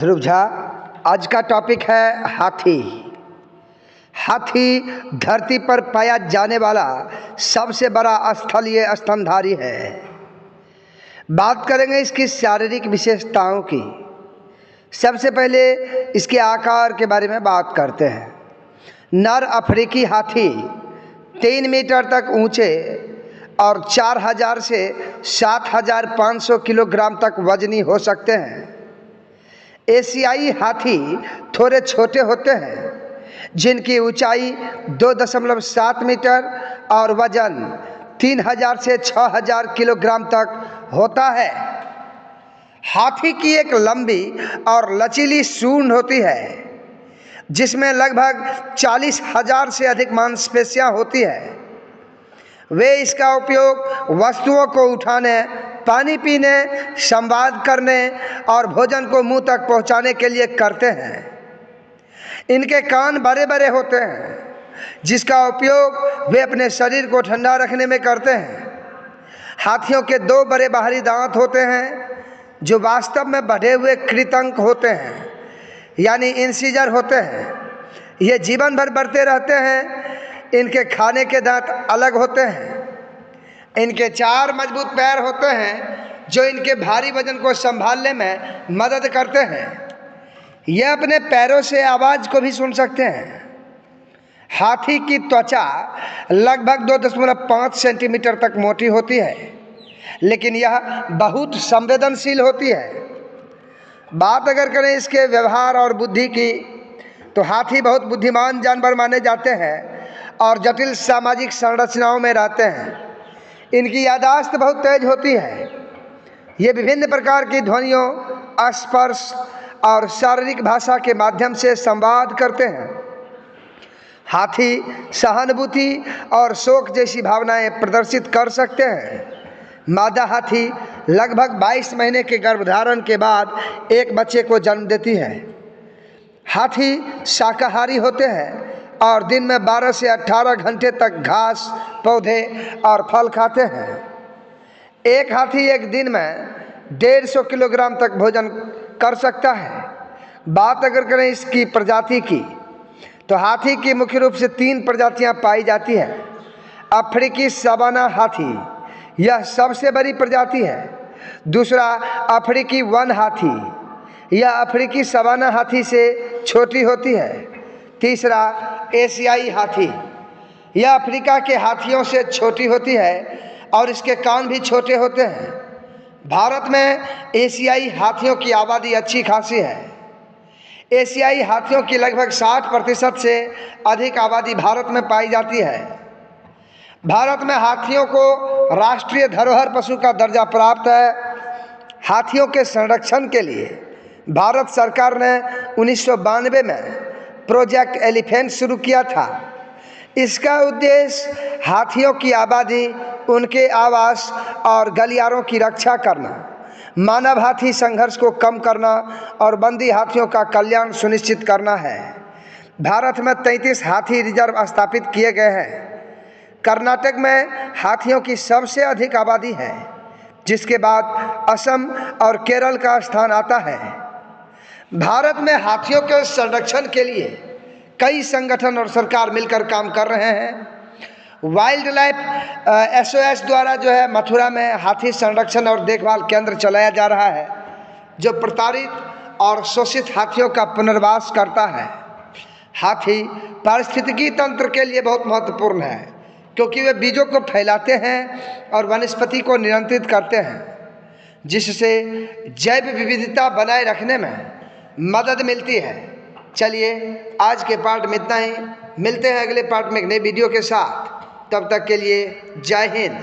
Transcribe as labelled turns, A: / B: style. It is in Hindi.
A: ध्रुव झा। आज का टॉपिक है हाथी। हाथी धरती पर पाया जाने वाला सबसे बड़ा स्थलीय स्तनधारी है। बात करेंगे इसकी शारीरिक विशेषताओं की। सबसे पहले इसके आकार के बारे में बात करते हैं। नर अफ्रीकी हाथी 3 मीटर तक ऊंचे और 4000 से 7500 किलोग्राम तक वजनी हो सकते हैं। एशियाई हाथी थोड़े छोटे होते हैं, जिनकी ऊंचाई 2.7 मीटर और वजन 3000 से 6000 किलोग्राम तक होता है। हाथी की एक लंबी और लचीली सूंड होती है, जिसमें लगभग 40,000 से अधिक मांसपेशियां होती है। वे इसका उपयोग वस्तुओं को उठाने, पानी पीने, संवाद करने और भोजन को मुंह तक पहुंचाने के लिए करते हैं। इनके कान बड़े बड़े होते हैं, जिसका उपयोग वे अपने शरीर को ठंडा रखने में करते हैं। हाथियों के 2 बड़े बाहरी दांत होते हैं, जो वास्तव में बढ़े हुए कृंतक होते हैं, यानी इंसिजर होते हैं। ये जीवन भर बढ़ते रहते हैं। इनके खाने के दांत अलग होते हैं। इनके 4 मजबूत पैर होते हैं, जो इनके भारी वजन को संभालने में मदद करते हैं। यह अपने पैरों से आवाज़ को भी सुन सकते हैं। हाथी की त्वचा लगभग 2.5 सेंटीमीटर तक मोटी होती है, लेकिन यह बहुत संवेदनशील होती है। बात अगर करें इसके व्यवहार और बुद्धि की, तो हाथी बहुत बुद्धिमान जानवर माने जाते हैं और जटिल सामाजिक संरचनाओं में रहते हैं। इनकी याददाश्त बहुत तेज होती है। ये विभिन्न प्रकार की ध्वनियों, स्पर्श और शारीरिक भाषा के माध्यम से संवाद करते हैं। हाथी सहानुभूति और शोक जैसी भावनाएं प्रदर्शित कर सकते हैं। मादा हाथी लगभग 22 महीने के गर्भधारण के बाद एक बच्चे को जन्म देती है। हाथी शाकाहारी होते हैं और दिन में 12 से 18 घंटे तक घास, पौधे और फल खाते हैं। एक हाथी एक दिन में 150 किलोग्राम तक भोजन कर सकता है। बात अगर करें इसकी प्रजाति की, तो हाथी की मुख्य रूप से 3 प्रजातियां पाई जाती है। अफ्रीकी सवाना हाथी, यह सबसे बड़ी प्रजाति है। दूसरा अफ्रीकी वन हाथी, यह अफ्रीकी सवाना हाथी से छोटी होती है। तीसरा एशियाई हाथी, यह अफ्रीका के हाथियों से छोटी होती है और इसके कान भी छोटे होते हैं। भारत में एशियाई हाथियों की आबादी अच्छी खासी है। एशियाई हाथियों की लगभग 60% से अधिक आबादी भारत में पाई जाती है। भारत में हाथियों को राष्ट्रीय धरोहर पशु का दर्जा प्राप्त है। हाथियों के संरक्षण के लिए भारत सरकार ने 1992 में प्रोजेक्ट एलिफेंट शुरू किया था। इसका उद्देश्य हाथियों की आबादी, उनके आवास और गलियारों की रक्षा करना, मानव हाथी संघर्ष को कम करना और बंदी हाथियों का कल्याण सुनिश्चित करना है। भारत में 33 हाथी रिजर्व स्थापित किए गए हैं। कर्नाटक में हाथियों की सबसे अधिक आबादी है, जिसके बाद असम और केरल का स्थान आता है। भारत में हाथियों के संरक्षण के लिए कई संगठन और सरकार मिलकर काम कर रहे हैं। वाइल्ड लाइफ SOS द्वारा जो है मथुरा में हाथी संरक्षण और देखभाल केंद्र चलाया जा रहा है, जो प्रताड़ित और शोषित हाथियों का पुनर्वास करता है। हाथी पारिस्थितिकी तंत्र के लिए बहुत महत्वपूर्ण है, क्योंकि वे बीजों को फैलाते हैं और वनस्पति को नियंत्रित करते हैं, जिससे जैव विविधता बनाए रखने में मदद मिलती है। चलिए आज के पार्ट में इतना ही। मिलते हैं अगले पार्ट में एक नई वीडियो के साथ। तब तक के लिए जय हिंद।